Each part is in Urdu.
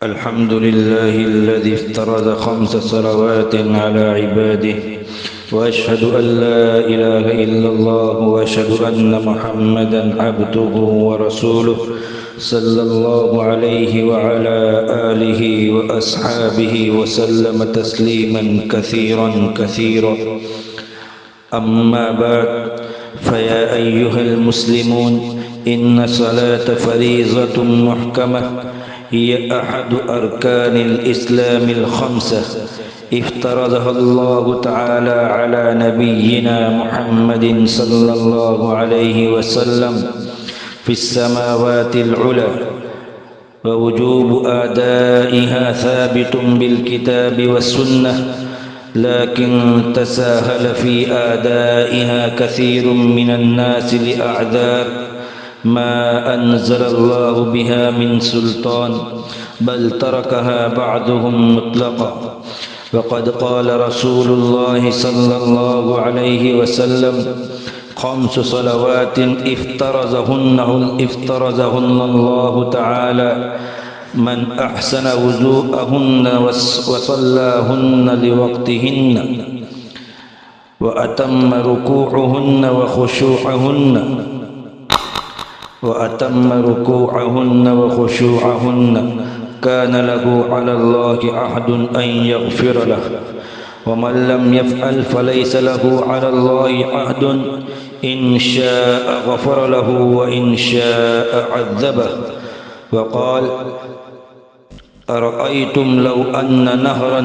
الحمد لله الذي افترض 5 صلوات على عباده، وأشهد أن لا إله إلا الله، وأشهد أن محمدا عبده ورسوله صلى الله عليه وعلى آله وأصحابه وسلم تسليما كثيرا كثيرا. أما بعد، فيا أيها المسلمون، إن صلاة فريضة محكمة هي أحد أركان الإسلام الخمسة افترضها الله تعالى على نبينا محمد صلى الله عليه وسلم في السماوات العلى، ووجوب أدائها ثابت بالكتاب والسنة، لكن تساهل في أدائها كثير من الناس لأعذار ما أنزل الله بها من سلطان، بل تركها بعضهم مطلقا. وقد قال رسول الله صلى الله عليه وسلم: 5 صلوات افترضهن الله تعالى، من أحسن وضوءهن وصلاهن لوقتهن، وأتم ركوعهن وخشوعهن كان له على الله عهد أن يغفر له، ومن لم يفعل فليس له على الله عهد، إن شاء غفر له وإن شاء عذبه. وقال: أرأيتم لو أن نهرا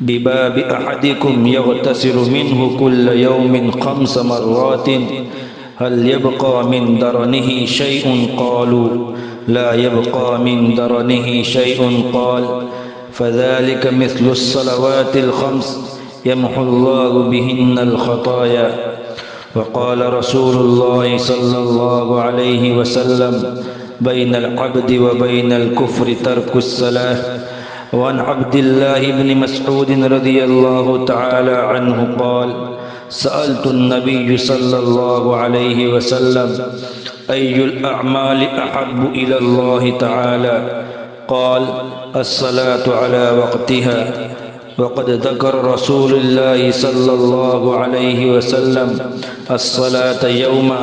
بباب أحدكم يغتسل منه كل يوم 5 مرات، هل يبقى من درنه شيء؟ قالوا: لا يبقى من درنه شيء. قال: فذلك مثل الصلوات ال5 يمحو الله بهن الخطايا. وقال رسول الله صلى الله عليه وسلم: بين العبد وبين الكفر ترك الصلاة. وعن عبد الله بن مسعود رضي الله تعالى عنه قال: سألت النبي صلى الله عليه وسلم: أي الأعمال أحب إلى الله تعالى؟ قال: الصلاة على وقتها. وقد ذكر رسول الله صلى الله عليه وسلم الصلاة يوما،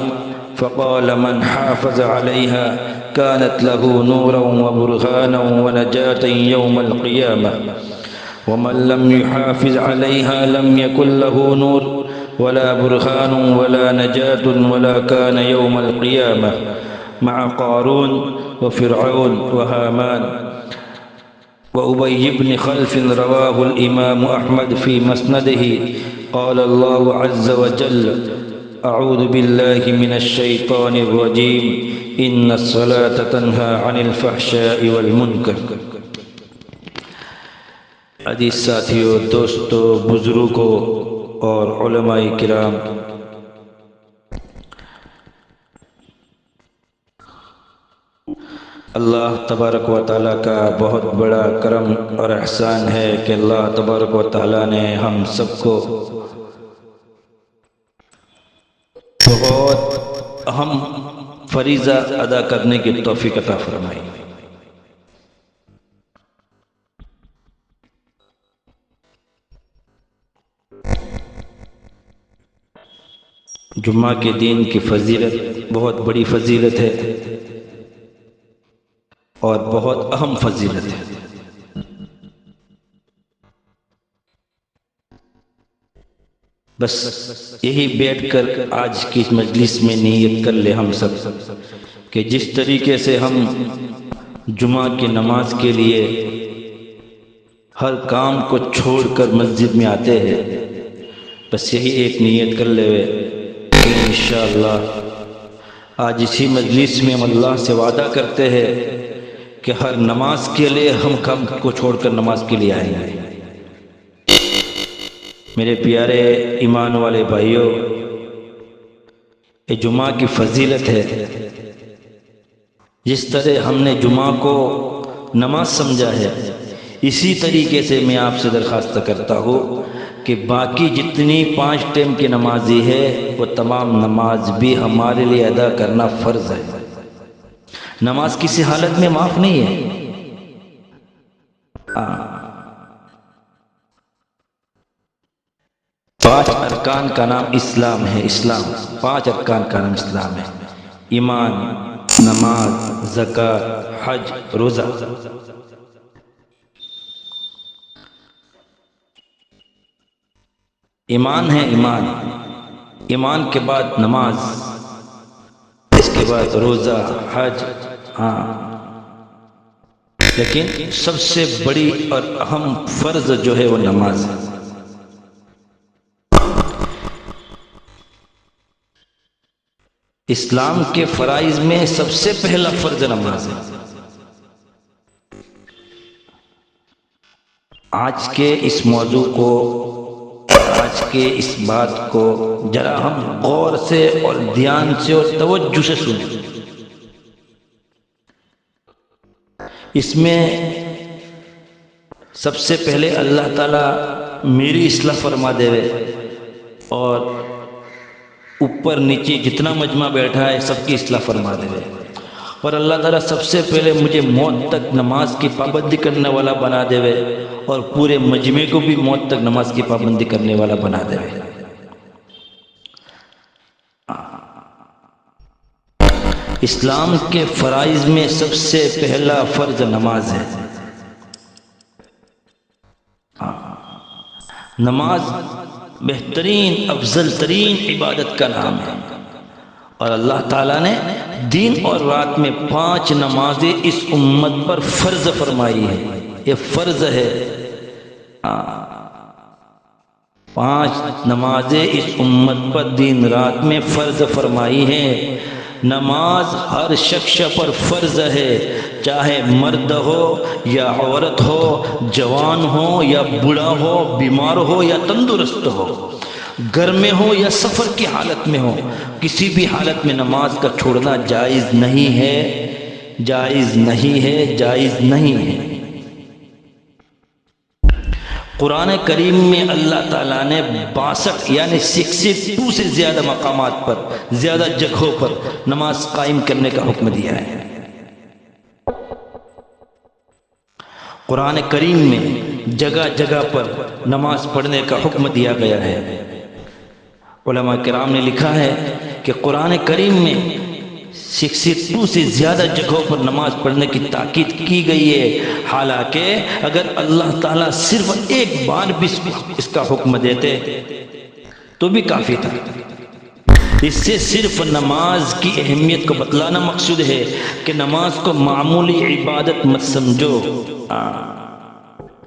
فقال: من حافظ عليها كانت له نورا وبرهانا ونجاة يوم القيامة، ومن لم يحافظ عليها لم يكن له نور ولا برهان ولا نجاة ولا كان يوم القيامة مع قارون وفرعون وهامان وأبي بن خلف. رواه الإمام أحمد في مسنده. قال الله عز وجل: أعوذ بالله من الشيطان الرجيم، إن الصلاة تنهى عن الفحشاء والمنكر. عزیز ساتھیو، دوستو، بزرگوں اور علماء کرام، اللہ تبارک و تعالیٰ کا بہت بڑا کرم اور احسان ہے کہ اللہ تبارک و تعالیٰ نے ہم سب کو بہت اہم فریضہ ادا کرنے کی توفیق عطا فرمائی۔ جمعہ کے دن کی فضیلت بہت بڑی فضیلت ہے اور بہت اہم فضیلت ہے۔ بس یہی بیٹھ کر آج کی مجلس میں نیت کر لے ہم سب کہ جس طریقے سے ہم جمعہ کی نماز کے لیے ہر کام کو چھوڑ کر مسجد میں آتے ہیں، بس یہی ایک نیت کر لے کہ انشاءاللہ آج اسی مجلس میں ہم اللہ سے وعدہ کرتے ہیں کہ ہر نماز کے لیے ہم کام کو چھوڑ کر نماز کے لیے آئیں گے۔ میرے پیارے ایمان والے بھائیوں، یہ جمعہ کی فضیلت ہے۔ جس طرح ہم نے جمعہ کو نماز سمجھا ہے، اسی طریقے سے میں آپ سے درخواست کرتا ہوں کہ باقی جتنی 5 ٹائم کی نمازی ہے وہ تمام نماز بھی ہمارے لیے ادا کرنا فرض ہے۔ نماز کسی حالت میں معاف نہیں ہے۔ پانچ ارکان کا نام اسلام ہے، اسلام، پانچ ارکان کا نام اسلام ہے: ایمان، نماز، زکوٰۃ، حج، روزہ۔ ایمان ہے، ایمان، ایمان کے بعد نماز، اس کے بعد روزہ، حج، لیکن سب سے بڑی اور اہم فرض جو ہے وہ نماز ہے۔ اسلام کے فرائض میں سب سے پہلا فرض نماز ہے۔ آج کے اس موضوع کو، آج کے اس بات کو ذرا ہم غور سے اور دھیان سے اور توجہ سے سنیں۔ اس میں سب سے پہلے اللہ تعالیٰ میری اصلاح فرما دے اور اوپر نیچے جتنا مجمع بیٹھا ہے سب کی اصلاح فرما دے، اور اللہ تعالیٰ سب سے پہلے مجھے موت تک نماز کی پابندی کرنے والا بنا دے اور پورے مجمع کو بھی موت تک نماز کی پابندی کرنے والا بنا دے۔ اسلام کے فرائض میں سب سے پہلا فرض نماز ہے۔ نماز بہترین افضل ترین عبادت کا نام ہے، اور اللہ تعالیٰ نے دن اور رات میں 5 نمازیں اس امت پر فرض فرمائی ہے۔ یہ فرض ہے، 5 نمازیں اس امت پر دن رات میں فرض فرمائی ہیں۔ نماز ہر شخص پر فرض ہے، چاہے مرد ہو یا عورت ہو، جوان ہو یا بوڑھا ہو، بیمار ہو یا تندرست ہو، گھر میں ہو یا سفر کی حالت میں ہو، کسی بھی حالت میں نماز کا چھوڑنا جائز نہیں ہے، جائز نہیں ہے، جائز نہیں ہے۔ قرآن کریم میں اللہ تعالیٰ نے 62 یعنی 62 سے زیادہ مقامات پر، زیادہ جگہوں پر نماز قائم کرنے کا حکم دیا ہے۔ قرآن کریم میں جگہ جگہ پر نماز پڑھنے کا حکم دیا گیا ہے۔ علماء کرام نے لکھا ہے کہ قرآن کریم میں 62 سے زیادہ جگہوں پر نماز پڑھنے کی تاکید کی گئی ہے، حالانکہ اگر اللہ تعالیٰ صرف ایک بار بھی اس کا حکم دیتے تو بھی کافی تھا۔ اس سے صرف نماز کی اہمیت کو بتلانا مقصود ہے کہ نماز کو معمولی عبادت مت سمجھو،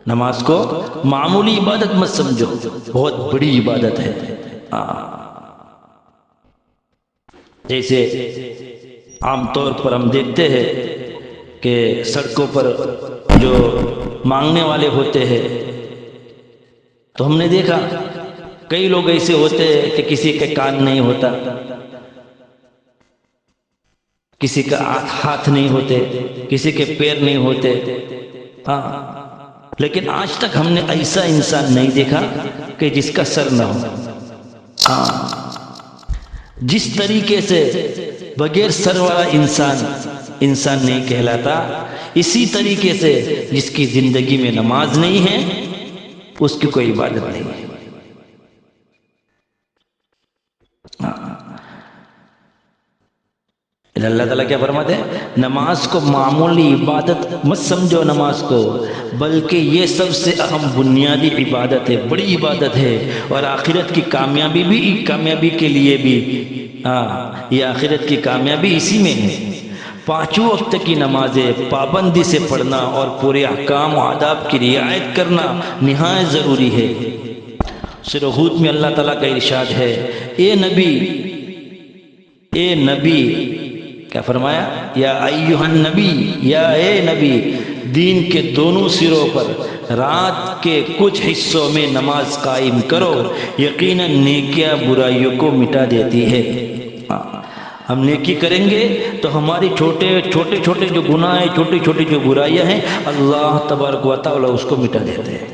نماز کو معمولی عبادت مت سمجھو، بہت بڑی عبادت ہے۔ جیسے عام طور پر ہم دیکھتے ہیں کہ سڑکوں پر جو مانگنے والے ہوتے ہیں، تو ہم نے دیکھا کئی لوگ ایسے ہوتے ہیں کہ کسی کے کان نہیں ہوتا، کسی کا ہاتھ نہیں ہوتے، کسی کے پیر نہیں ہوتے، لیکن آج تک ہم نے ایسا انسان نہیں دیکھا کہ جس کا سر نہ ہو۔ جس طریقے سے بغیر سر والا انسان نہیں کہلاتا، اسی طریقے سے جس کی زندگی میں نماز نہیں ہے اس کی کوئی عبادت نہیں ہے۔ اللہ تعالیٰ کیا فرماتے ہیں؟ نماز کو معمولی عبادت مت سمجھو نماز کو، بلکہ یہ سب سے اہم بنیادی عبادت ہے، بڑی عبادت ہے، اور آخرت کی کامیابی کے لیے بھی، یہ آخرت کی کامیابی اسی میں ہے۔ 5 وقت کی نمازیں پابندی سے پڑھنا اور پورے احکام و آداب کی رعایت کرنا نہایت ضروری ہے۔ سورہ ہود میں اللہ تعالیٰ کا ارشاد ہے، اے نبی، کیا فرمایا؟ یا ایھا النبی، یا اے نبی، دین کے دونوں سروں پر رات کے کچھ حصوں میں نماز قائم کرو، یقیناً نیکیاں برائیوں کو مٹا دیتی ہے۔ ہم نیکی کریں گے تو ہماری چھوٹے جو گناہ ہیں، چھوٹی جو برائیاں ہیں، اللہ تبارک و تعالی اس کو مٹا دیتے ہیں۔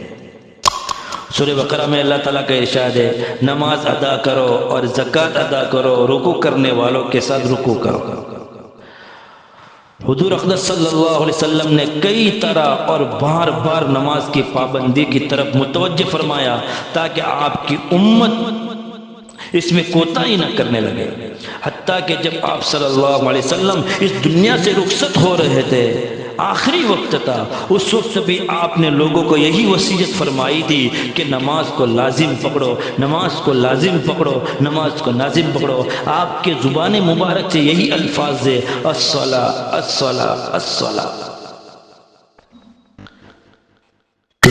سورہ بقرہ میں اللہ تعالیٰ کا ارشاد ہے، نماز ادا کرو اور زکوٰۃ ادا کرو، رکوع کرنے والوں کے ساتھ رکوع کرو۔ حضور اقدس صلی اللہ علیہ وسلم نے کئی طرح اور بار بار نماز کی پابندی کی طرف متوجہ فرمایا تاکہ آپ کی امت اس میں کوتاہی نہ کرنے لگے، حتیٰ کہ جب آپ صلی اللہ علیہ وسلم اس دنیا سے رخصت ہو رہے تھے، آخری وقت تھا، اس وقت بھی آپ نے لوگوں کو یہی وصیت فرمائی تھی کہ نماز کو لازم پکڑو، نماز کو لازم پکڑو، نماز کو لازم پکڑو۔ آپ کے زبان مبارک سے یہی الفاظ ہے، الصلاۃ الصلاۃ الصلاۃ۔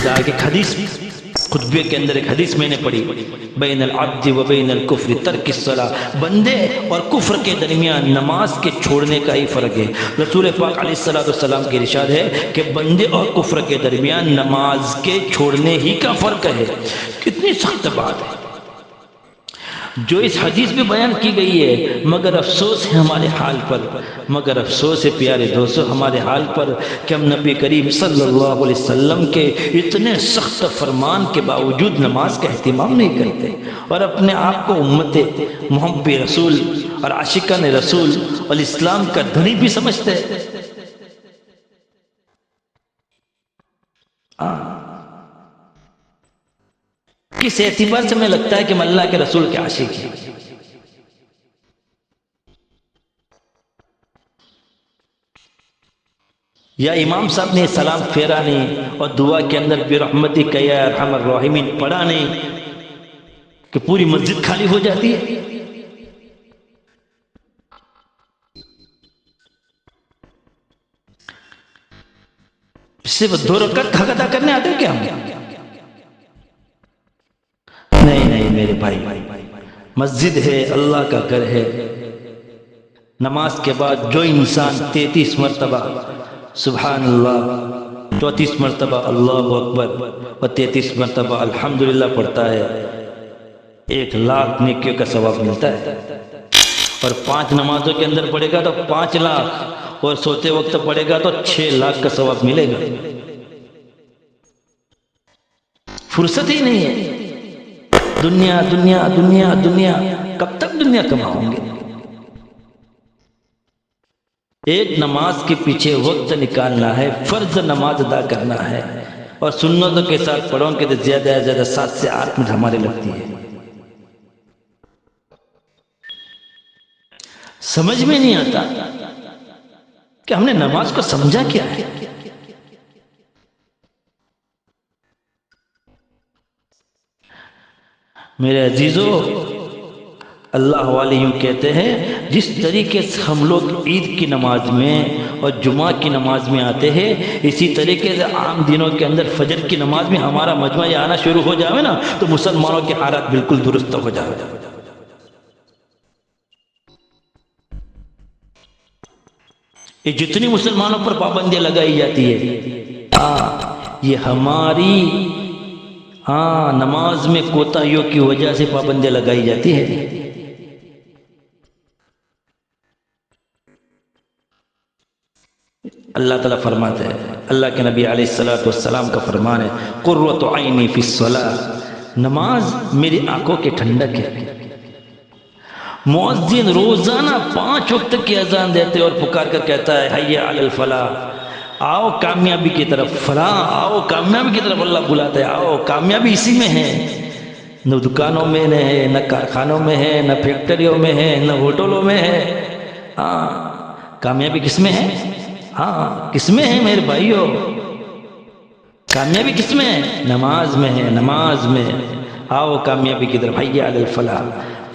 آگے حدیث، خطبے کے اندر ایک حدیث میں نے پڑھی، بین العبد و بین الکفر ترک الصلاۃ، بندے اور کفر کے درمیان نماز کے چھوڑنے کا ہی فرق ہے۔ رسول پاک علیہ السلام کی ارشاد ہے کہ بندے اور کفر کے درمیان نماز کے چھوڑنے ہی کا فرق ہے۔ کتنی سخت بات ہے جو اس حدیث میں بیان کی گئی ہے، مگر افسوس ہے ہمارے حال پر، مگر افسوس ہے پیارے دوستو ہمارے حال پر کہ ہم نبی کریم صلی اللہ علیہ وسلم کے اتنے سخت فرمان کے باوجود نماز کا اہتمام نہیں کرتے، اور اپنے آپ کو امت محب رسول اور عاشقان رسول اور اسلام کا دھنی بھی سمجھتے ہیں۔ کس اعتبار سے میں لگتا ہے کہ ہم اللہ کے رسول کے عاشق ہیں؟ یا امام صاحب نے سلام پھیرا نہیں اور دعا کے اندر برحمتک یا ارحم الراحمین پڑھا نہیں کہ پوری مسجد خالی ہو جاتی ہے؟ صرف 2 رکعت حق ادا کرنے آتے کیا ہم؟ نہیں میرے بھائی، مسجد ہے، اللہ کا گھر ہے۔ نماز کے بعد جو انسان 33 مرتبہ سبحان اللہ، 34 مرتبہ اللہ اکبر اور 33 مرتبہ الحمدللہ پڑھتا ہے، 1,00,000 نیکیوں کا ثواب ملتا ہے۔ اور 5 نمازوں کے اندر پڑھے گا تو 5,00,000، اور سوتے وقت پڑھے گا تو 6,00,000 کا ثواب ملے گا۔ فرصت ہی نہیں ہے، دنیا دنیا دنیا دنیا، کب تک دنیا کماؤں گے؟ ایک نماز کے پیچھے وقت نکالنا ہے، فرض نماز ادا کرنا ہے، اور سنتوں کے ساتھ پڑھوں کہ زیادہ سے زیادہ 7 سے 8 منٹ ہمارے لگتی ہے۔ سمجھ میں نہیں آتا کہ ہم نے نماز کو سمجھا کیا ہے۔ میرے عزیزو، اللہ والے یوں کہتے ہیں، جس طریقے سے ہم لوگ عید کی نماز میں اور جمعہ کی نماز میں آتے ہیں، اسی طریقے سے عام دنوں کے اندر فجر کی نماز میں ہمارا مجمع یہ آنا شروع ہو جائے نا تو مسلمانوں کے حالات بالکل درست ہو جائے۔ یہ جتنی مسلمانوں پر پابندیاں لگائی جاتی ہے، یہ ہماری نماز میں کوتاہیوں کی وجہ سے پابندیاں لگائی جاتی ہے۔ اللہ تعالیٰ فرماتے ہیں، اللہ کے نبی علیہ السلام کا فرمان ہے، قرۃ عینی فی الصلاۃ، نماز میری آنکھوں کے ٹھنڈک ہے۔ مؤذن روزانہ 5 وقت کی اذان دیتے اور پکار کر کہتا ہے، حی علی الفلاح، آؤ کامیابی کی طرف، فلاح آؤ کامیابی کی طرف، اللہ بلاتا ہے، آؤ کامیابی اسی میں ہے۔ نہ دکانوں میں ہے، نہ کارخانوں میں ہے، نہ فیکٹریوں میں ہے، نہ ہوٹلوں میں ہے۔ کامیابی کس میں ہے؟ کس میں ہے میرے بھائیو؟ کامیابی کس میں ہے؟ نماز میں ہے، نماز میں۔ آؤ کامیابی کی طرف، حی علی الفلاح۔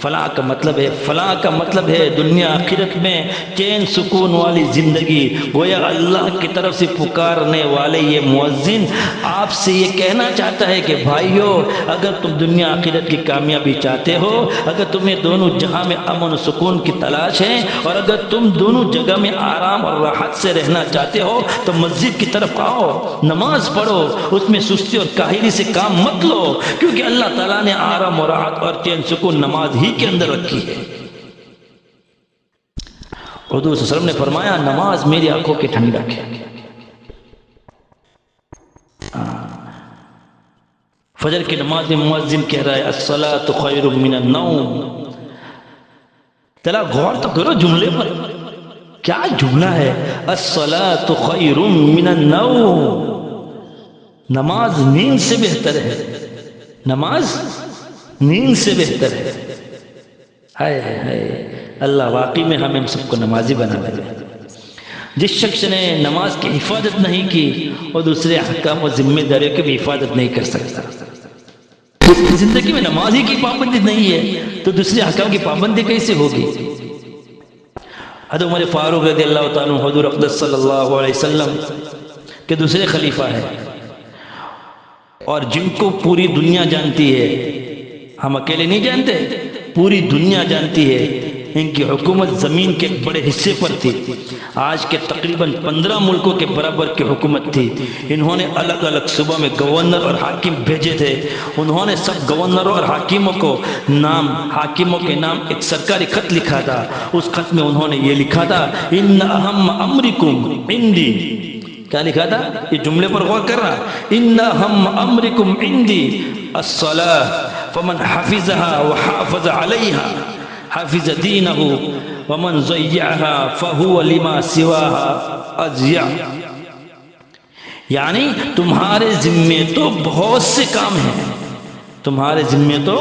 فلاح کا مطلب ہے، فلاح کا مطلب ہے دنیا آخرت میں چین سکون والی زندگی۔ گویا اللہ کی طرف سے پکارنے والے یہ مؤذن آپ سے یہ کہنا چاہتا ہے کہ بھائیو، اگر تم دنیا آخرت کی کامیابی چاہتے ہو، اگر تمہیں دونوں جہاں میں امن و سکون کی تلاش ہے، اور اگر تم دونوں جگہ میں آرام اور راحت سے رہنا چاہتے ہو تو مسجد کی طرف آؤ، نماز پڑھو، اس میں سستی اور کاہلی سے کام مت لو، کیونکہ اللہ تعالیٰ نے آرام و راحت اور چین سکون نماز ہی کے اندر رکھی ہے۔ حضور صلی اللہ علیہ وسلم نے فرمایا، نماز میری آنکھوں کی ٹھنڈک ہے۔ فجر کی نماز میں مؤذن کہہ رہا ہے، الصلاۃ خیر من النوم۔ تلا غور تو کرو جملے پر، کیا جملہ ہے، الصلاۃ خیر من النوم، نماز نیند سے بہتر ہے، نماز نیند سے بہتر ہے۔ ہائے ہائے، اللہ واقعی میں ہمیں سب کو نمازی بنا لے۔ جس شخص نے نماز کی حفاظت نہیں کی اور دوسرے احکام و ذمہ داریوں کی بھی حفاظت نہیں کر سکتا۔ زندگی میں نماز ہی کی پابندی نہیں ہے تو دوسرے احکام کی پابندی کیسے ہوگی؟ حضرت عمر فاروق رضی اللہ تعالیٰ عنہ حضور اقدس صلی اللہ علیہ وسلم کے دوسرے خلیفہ ہیں، اور جن کو پوری دنیا جانتی ہے، ہم اکیلے نہیں جانتے، پوری دنیا جانتی ہے، ان کی حکومت زمین کے بڑے حصے پر تھی، آج کے تقریباً 15 ملکوں کے برابر کی حکومت تھی۔ انہوں نے الگ الگ صوبوں میں گورنر اور حاکم بھیجے تھے، انہوں نے سب گورنروں اور حاکموں کے نام ایک سرکاری خط لکھا تھا۔ اس خط میں انہوں نے یہ لکھا تھا، ان اہم امرکم عندی، کیا لکھا تھا؟ یہ جملے پر غور کر رہا، ان اہم امرکم عندی الصلاۃ فمن حفظها وحافظ علیہا حافظ دینہ ومن ضیعها فہو لما سواها اضیع۔ یعنی تمہارے ذمے تو بہت سے کام ہیں، تمہارے ذمے تو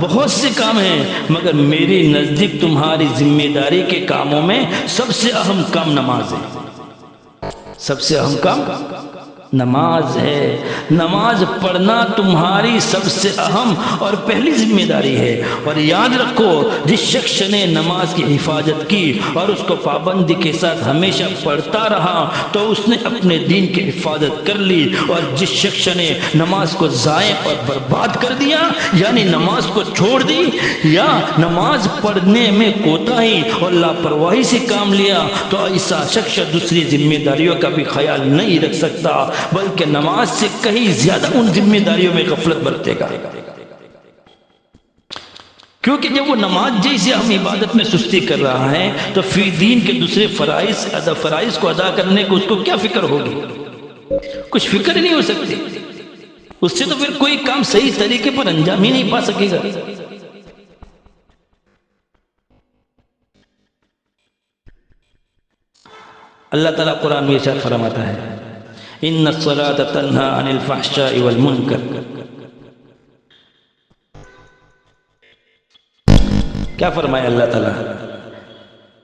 بہت سے کام ہیں، مگر میرے نزدیک تمہاری ذمہ داری کے کاموں میں سب سے اہم کام نماز ہے، سب سے اہم کام نماز ہے۔ نماز پڑھنا تمہاری سب سے اہم اور پہلی ذمہ داری ہے۔ اور یاد رکھو، جس شخص نے نماز کی حفاظت کی اور اس کو پابندی کے ساتھ ہمیشہ پڑھتا رہا تو اس نے اپنے دین کی حفاظت کر لی، اور جس شخص نے نماز کو ضائع اور برباد کر دیا، یعنی نماز کو چھوڑ دی یا نماز پڑھنے میں کوتاہی اور لاپرواہی سے کام لیا، تو ایسا شخص دوسری ذمہ داریوں کا بھی خیال نہیں رکھ سکتا، بلکہ نماز سے کہیں زیادہ ان ذمہ داریوں میں غفلت برتے گا۔ کیونکہ جب وہ نماز جیسی اہم عبادت میں سستی کر رہا ہے تو فی دین کے دوسرے فرائض کو ادا کرنے کو اس کو کیا فکر ہوگی؟ کچھ فکر ہی نہیں ہو سکتی، اس سے تو پھر کوئی کام صحیح طریقے پر انجام ہی نہیں پا سکے گا۔ اللہ تعالیٰ قرآن میں ارشاد فرماتا ہے، ان الصلاۃ تنہی عن الفحشاء والمنکر۔ کیا فرمایا اللہ تعالیٰ؟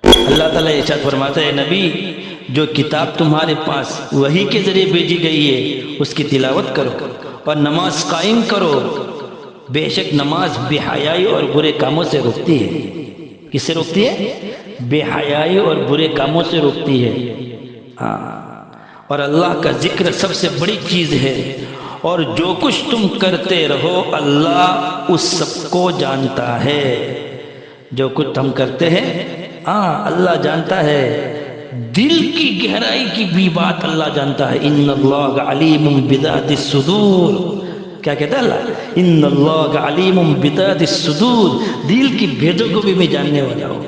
اللہ تعالیٰ ارشاد فرماتا ہے، نبی جو کتاب تمہارے پاس وحی کے ذریعے بھیجی گئی ہے اس کی تلاوت کرو اور نماز قائم کرو، بے شک نماز بے حیائی اور برے کاموں سے روکتی ہے۔ کس سے روکتی ہے؟ بے حیائی اور برے کاموں سے روکتی ہے۔ اور اللہ کا ذکر سب سے بڑی چیز ہے، اور جو کچھ تم کرتے رہو اللہ اس سب کو جانتا ہے۔ جو کچھ ہم کرتے ہیں اللہ جانتا ہے، دل کی گہرائی کی بھی بات اللہ جانتا ہے۔ ان اللہ علیم بذات الصدور، کیا کہتا ہے اللہ؟ ان اللہ علیم بذات الصدور، دل کی بھیدوں کو بھی میں جاننے والا ہوں۔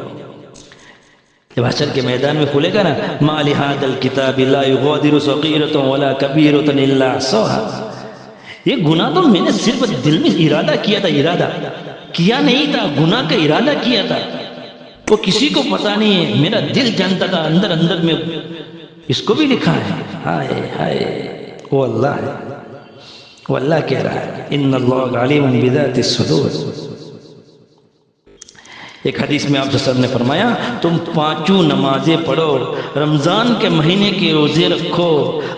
جب حشر کے میدان میں کھلے گا نا، ما لہذا الکتاب لا یغادر صغیرۃ ولا کبیرۃ الا احصاها، یہ گناہ تو میں نے صرف دل میں ارادہ کیا تھا، ارادہ کیا نہیں تھا، گناہ کا ارادہ کیا تھا، وہ کسی کو پتا نہیں ہے، میرا دل جانتا تھا، اندر اندر میں اس کو بھی لکھا ہے۔ ہائے ہائے، وہ اللہ ہے، وہ اللہ کہہ رہا ہے ان اللہ علیم بذات الصدور۔ ایک حدیث میں آپ صلی اللہ علیہ وسلم نے فرمایا، تم 5 نمازیں پڑھو، رمضان کے مہینے کے روزے رکھو،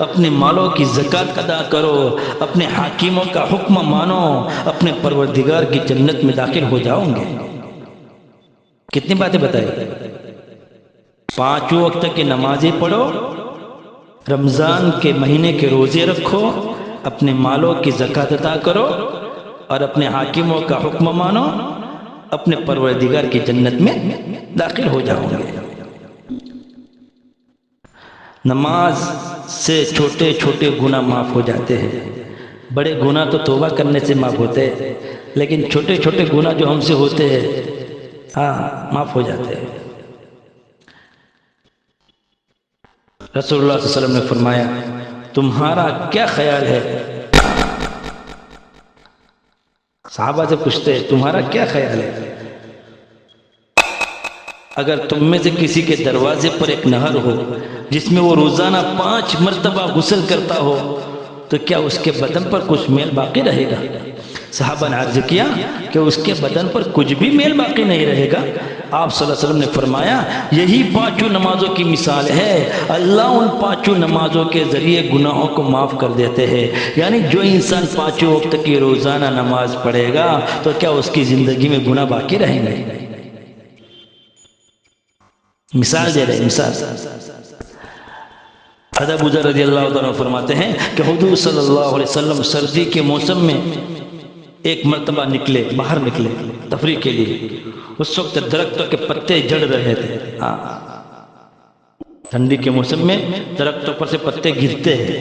اپنے مالوں کی زکوٰۃ ادا کرو، اپنے حاکموں کا حکم مانو، اپنے پروردگار کی جنت میں داخل ہو جاؤ گے۔ کتنی باتیں بتائی؟ 5 وقت کی نمازیں پڑھو، رمضان کے مہینے کے روزے رکھو، اپنے مالوں کی زکوٰۃ ادا کرو، اور اپنے حاکموں کا حکم مانو، اپنے پروردگار کی جنت میں داخل ہو جاؤں گے۔ نماز سے چھوٹے چھوٹے گناہ معاف ہو جاتے ہیں، بڑے گناہ تو توبہ کرنے سے معاف ہوتے ہیں، لیکن چھوٹے چھوٹے گناہ جو ہم سے ہوتے ہیں معاف ہو جاتے ہیں۔ رسول اللہ صلی اللہ علیہ وسلم نے فرمایا، تمہارا کیا خیال ہے؟ صحابہ سے پوچھتے ہیں تمہارا کیا خیال ہے؟ اگر تم میں سے کسی کے دروازے پر ایک نہر ہو جس میں وہ روزانہ 5 مرتبہ غسل کرتا ہو تو کیا اس کے بدن پر کچھ میل باقی رہے گا؟ صحابہ نے عرض کیا کہ اس کے بدن پر کچھ بھی میل باقی نہیں رہے گا۔ آپ صلی اللہ علیہ وسلم نے فرمایا یہی 5 نمازوں کی مثال ہے، اللہ ان 5 نمازوں کے ذریعے گناہوں کو معاف کر دیتے ہیں۔ یعنی جو انسان 5 وقت کی روزانہ نماز پڑھے گا تو کیا اس کی زندگی میں گناہ باقی رہیں گے؟ مثال دے رہے، مثال۔ حضرت ابو ذر رضی اللہ عنہ فرماتے ہیں کہ حضور صلی اللہ علیہ وسلم سردی کے موسم میں ایک مرتبہ نکلے، باہر نکلے تفریح کے لیے۔ اس وقت درختوں کے پتے جڑ رہے تھے۔ ٹھنڈی کے موسم میں درختوں پر سے پتے گرتے ہیں،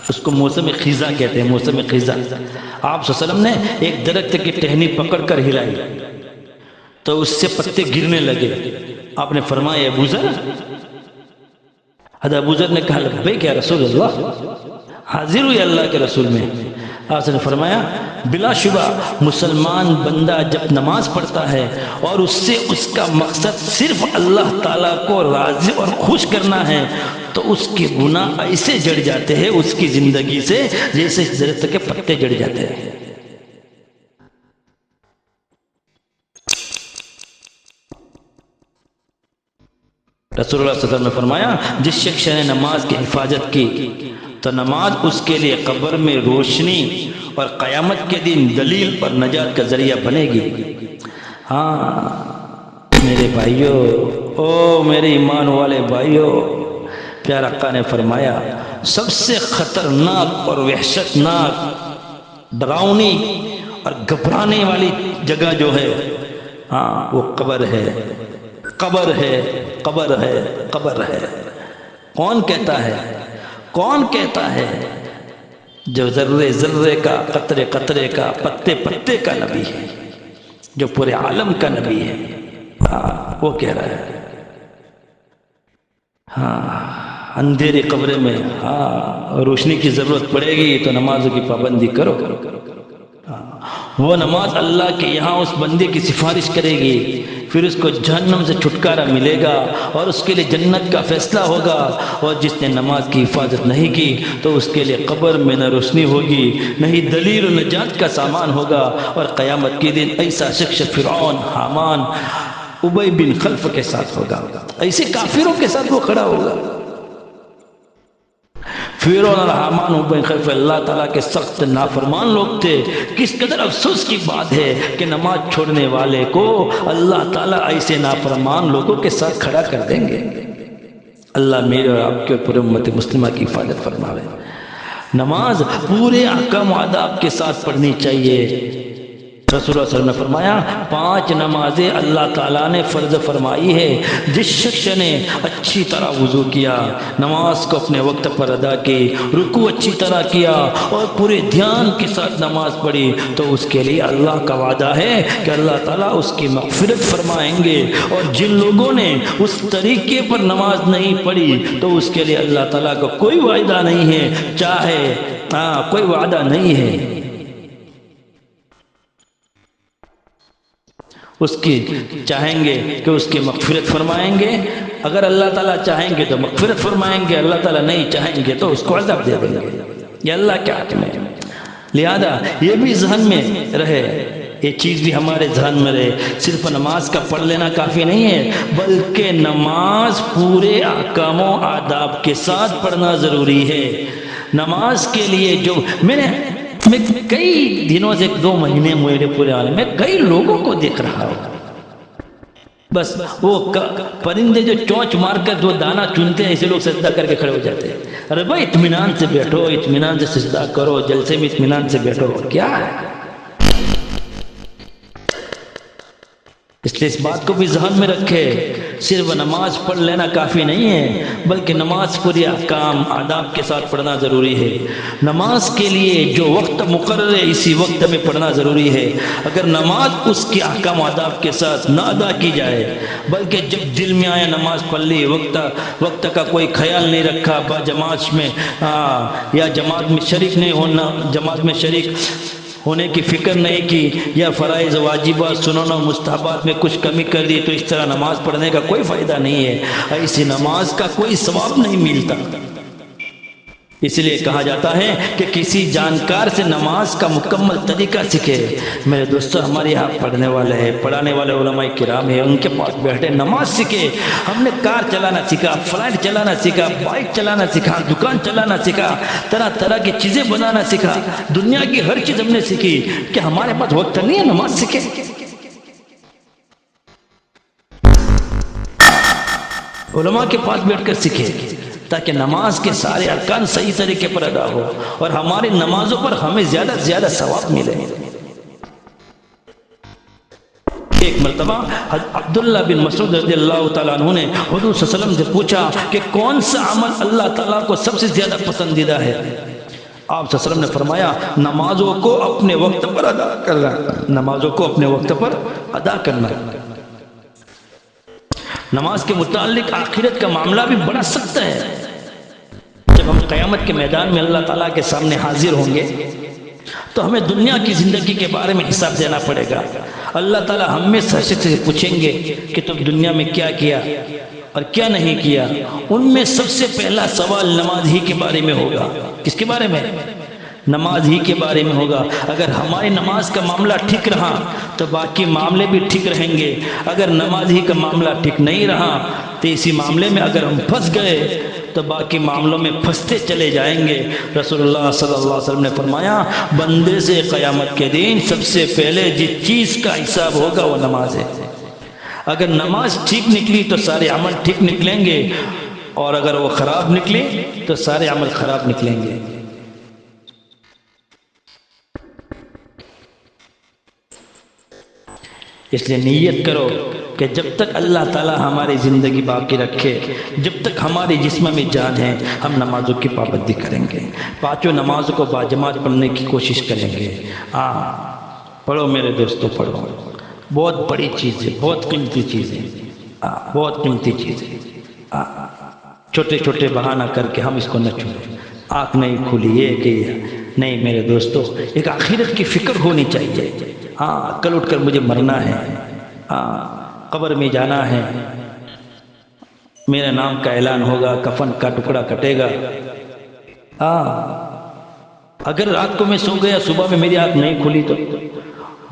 اس کو موسم خزاں کہتے ہیں، موسم خزاں۔ آپ صلی اللہ علیہ وسلم نے ایک درخت کی ٹہنی پکڑ کر ہلائی تو اس سے پتے گرنے لگے۔ آپ نے فرمایا ابو ذر، حضرت ابو ذر نے کہا لبیک یا رسول اللہ، حاضر ہوئی اللہ کے رسول میں۔ آپ نے فرمایا بلا شبہ مسلمان بندہ جب نماز پڑھتا ہے اور اس سے اس کا مقصد صرف اللہ تعالیٰ کو راضی اور خوش کرنا ہے تو اس کے گناہ ایسے جڑ جاتے ہیں اس کی زندگی سے جیسے درخت کے پتے جڑ جاتے ہیں۔ رسول اللہ صلی اللہ علیہ وسلم نے فرمایا جس شخص نے نماز کی حفاظت کی تو نماز اس کے لیے قبر میں روشنی اور قیامت کے دن دلیل اور نجات کا ذریعہ بنے گی۔ ہاں میرے بھائیوں، او میرے ایمان والے بھائیوں، پیارا آقا نے فرمایا سب سے خطرناک اور وحشتناک، ڈراؤنی اور گھبرانے والی جگہ جو ہے وہ قبر ہے، قبر ہے، قبر ہے، قبر ہے۔ کون کہتا ہے؟ کون کہتا ہے؟ جو ذرے ذرے کا، قطرے قطرے کا، پتے پتے کا نبی ہے، جو پورے عالم کا نبی ہے، وہ کہہ رہا ہے اندھیری قبر میں روشنی کی ضرورت پڑے گی تو نمازوں کی پابندی کرو۔ وہ نماز اللہ کے یہاں اس بندے کی سفارش کرے گی، پھر اس کو جہنم سے چھٹکارا ملے گا اور اس کے لیے جنت کا فیصلہ ہوگا۔ اور جس نے نماز کی حفاظت نہیں کی تو اس کے لیے قبر میں نہ روشنی ہوگی نہ ہی دلیل و نجات کا سامان ہوگا، اور قیامت کے دن ایسا شخص فرعون، حامان، ابی بن خلف کے ساتھ ہوگا، ایسے کافروں کے ساتھ وہ کھڑا ہوگا۔ فرعون اور حامان ابی بن خلف اللہ تعالیٰ کے سخت نافرمان لوگ تھے۔ کس قدر افسوس کی بات ہے کہ نماز چھوڑنے والے کو اللہ تعالیٰ ایسے نافرمان لوگوں کے ساتھ کھڑا کر دیں گے۔ اللہ میرے اور آپ کے اور پورے امت مسلمہ کی حفاظت فرماوے۔ نماز پورے احکام و آداب کے ساتھ پڑھنی چاہیے۔ رسول اللہ صلی اللہ علیہ وسلم نے فرمایا 5 نمازیں اللہ تعالیٰ نے فرض فرمائی ہے۔ جس شخص نے اچھی طرح وضو کیا، نماز کو اپنے وقت پر ادا کی، رکوع اچھی طرح کیا اور پورے دھیان کے ساتھ نماز پڑھی تو اس کے لیے اللہ کا وعدہ ہے کہ اللہ تعالیٰ اس کی مغفرت فرمائیں گے۔ اور جن لوگوں نے اس طریقے پر نماز نہیں پڑھی تو اس کے لیے اللہ تعالیٰ کا کوئی وعدہ نہیں ہے، چاہے کوئی وعدہ نہیں ہے، اس کی چاہیں گے کہ اس کی مغفرت فرمائیں گے، اگر اللہ تعالیٰ چاہیں گے تو مغفرت فرمائیں گے، اللہ تعالیٰ نہیں چاہیں گے تو اس کو عذاب دے دیں گے۔ یہ اللہ کے ہاتھ میں ہے، لہذا یہ بھی ذہن میں رہے، یہ چیز بھی ہمارے ذہن میں رہے۔ صرف نماز کا پڑھ لینا کافی نہیں ہے، بلکہ نماز پورے احکام و آداب کے ساتھ پڑھنا ضروری ہے۔ نماز کے لیے جو میں کئی دنوں سے 2 مہینے میرے پورے عالم میں کئی لوگوں کو دیکھ رہا ہوں، بس وہ پرندے جو چونچ مار کر 2 دانہ چنتے ہیں ایسے لوگ سجدہ کر کے کھڑے ہو جاتے ہیں۔ ارے بھائی اطمینان سے بیٹھو، اطمینان سے سجدہ کرو، جلسے میں اطمینان سے بیٹھو، کیا ہے؟ اس لیے اس بات کو بھی ذہن میں رکھے، صرف نماز پڑھ لینا کافی نہیں ہے، بلکہ نماز پوری احکام آداب کے ساتھ پڑھنا ضروری ہے۔ نماز کے لیے جو وقت مقرر ہے اسی وقت میں پڑھنا ضروری ہے۔ اگر نماز اس کے احکام آداب کے ساتھ نہ ادا کی جائے بلکہ جب دل میں آیا نماز پڑھ لی، وقت کا کوئی خیال نہیں رکھا، با جماعت میں یا جماعت میں شریک نہیں ہونا، جماعت میں شریک ہونے کی فکر نہیں کی، یا فرائض واجبات سنن و مستحبات میں کچھ کمی کر دی، تو اس طرح نماز پڑھنے کا کوئی فائدہ نہیں ہے، ایسی نماز کا کوئی ثواب نہیں ملتا۔ اس لیے کہا جاتا ہے کہ کسی جانکار سے نماز کا مکمل طریقہ سیکھے۔ میرے دوستو، ہمارے یہاں پڑھنے والے ہیں، پڑھانے والے علماء کرام ہیں، ان کے پاس بیٹھے نماز سیکھے۔ ہم نے کار چلانا سیکھا، فلائٹ چلانا سیکھا، بائک چلانا سیکھا، دکان چلانا سیکھا، طرح طرح کی چیزیں بنانا سیکھا، دنیا کی ہر چیز ہم نے سیکھی، کہ ہمارے پاس وقت نہیں ہے نماز سیکھے؟ علماء کے پاس بیٹھ کر سیکھے، تاکہ نماز کے سارے ارکان صحیح طریقے پر ادا ہو اور ہماری نمازوں پر ہمیں زیادہ سے زیادہ ثواب ملے۔ ایک مرتبہ عبداللہ بن مسعود رضی اللہ تعالیٰ عنہ نے حضور صلی اللہ علیہ وسلم سے پوچھا کہ کون سا عمل اللہ تعالیٰ کو سب سے زیادہ پسندیدہ ہے؟ آپ صلی اللہ علیہ وسلم نے فرمایا، نمازوں کو اپنے وقت پر ادا کرنا، نمازوں کو اپنے وقت پر ادا کرنا۔ نماز کے متعلق آخرت کا معاملہ بھی بڑا سخت ہے۔ جب ہم قیامت کے میدان میں اللہ تعالیٰ کے سامنے حاضر ہوں گے تو ہمیں دنیا کی زندگی کے بارے میں حساب دینا پڑے گا۔ اللہ تعالیٰ ہم میں سے پوچھیں گے کہ تم دنیا میں کیا کیا اور کیا نہیں کیا۔ ان میں سب سے پہلا سوال نماز ہی کے بارے میں ہوگا۔ کس کے بارے میں؟ نماز ہی کے بارے میں ہوگا۔ اگر ہماری نماز کا معاملہ ٹھیک رہا تو باقی معاملے بھی ٹھیک رہیں گے، اگر نماز ہی کا معاملہ ٹھیک نہیں رہا تو اسی معاملے میں اگر ہم پھنس گئے تو باقی معاملوں میں پھنستے چلے جائیں گے۔ رسول اللہ صلی اللہ علیہ وسلم نے فرمایا، بندے سے قیامت کے دن سب سے پہلے جس چیز کا حساب ہوگا وہ نماز ہے۔ اگر نماز ٹھیک نکلی تو سارے عمل ٹھیک نکلیں گے، اور اگر وہ خراب نکلی تو سارے عمل خراب نکلیں گے۔ اس لیے نیت کرو کہ جب تک اللہ تعالیٰ ہماری زندگی باقی رکھے، جب تک ہماری جسم میں جان ہے، ہم نمازوں کی پابندی کریں گے، پانچوں نمازوں کو باجماعت پڑھنے کی کوشش کریں گے۔ پڑھو میرے دوستو، پڑھو، بہت بڑی چیز ہے، بہت قیمتی چیز ہے، بہت قیمتی چیز ہے۔ چھوٹے چھوٹے بہانہ کر کے ہم اس کو نہ چھوڑیں۔ آنکھ نہیں کھلی یہ کہ نہیں، میرے دوستو، ایک آخرت کی فکر ہونی چاہیے۔ کل اٹھ کر مجھے مرنا ہے، قبر میں جانا ہے، میرے نام کا اعلان ہوگا، کفن کا ٹکڑا کٹے گا۔ اگر رات کو میں سو گیا، صبح میں میری آنکھ نہیں کھلی تو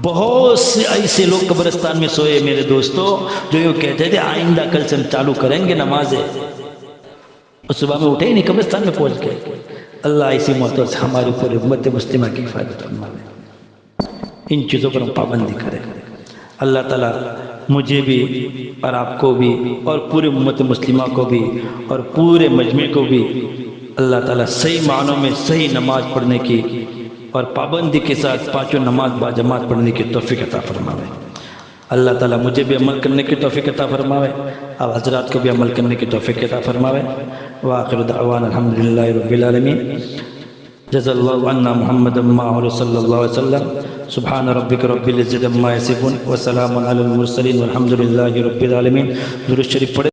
بہت سے ایسے لوگ قبرستان میں سوئے میرے دوستو، جو یہ کہتے تھے آئندہ کل سے ہم چالو کریں گے نمازیں، اور صبح میں اٹھے ہی نہیں، قبرستان میں پہنچ گئے۔ اللہ اسی موت سے ہماری پوری امت مسلمہ کی حفاظت فرمائے۔ ان چیزوں پر ہم پابندی کریں۔ اللہ تعالیٰ مجھے بھی اور آپ کو بھی اور پورے امت مسلمہ کو بھی اور پورے مجمع کو بھی اللہ تعالیٰ صحیح معنوں میں صحیح نماز پڑھنے کی اور پابندی کے ساتھ پانچوں نماز باجماعت پڑھنے کی توفیق عطا فرمائے۔ اللہ تعالیٰ مجھے بھی عمل کرنے کی توفیق عطا فرمائے اور حضرات کو بھی عمل کرنے کی توفیق عطا فرمائے۔ وآخر دعوانا الحمدللہ رب العالمین۔ جزا اللہ عنا محمد معه صلی اللہ علیہ وسلم۔ سبحان ربک رب العزت عما یصفون وسلام علی المرسلین والحمد للہ رب العالمین۔ درود شریف پڑھیں۔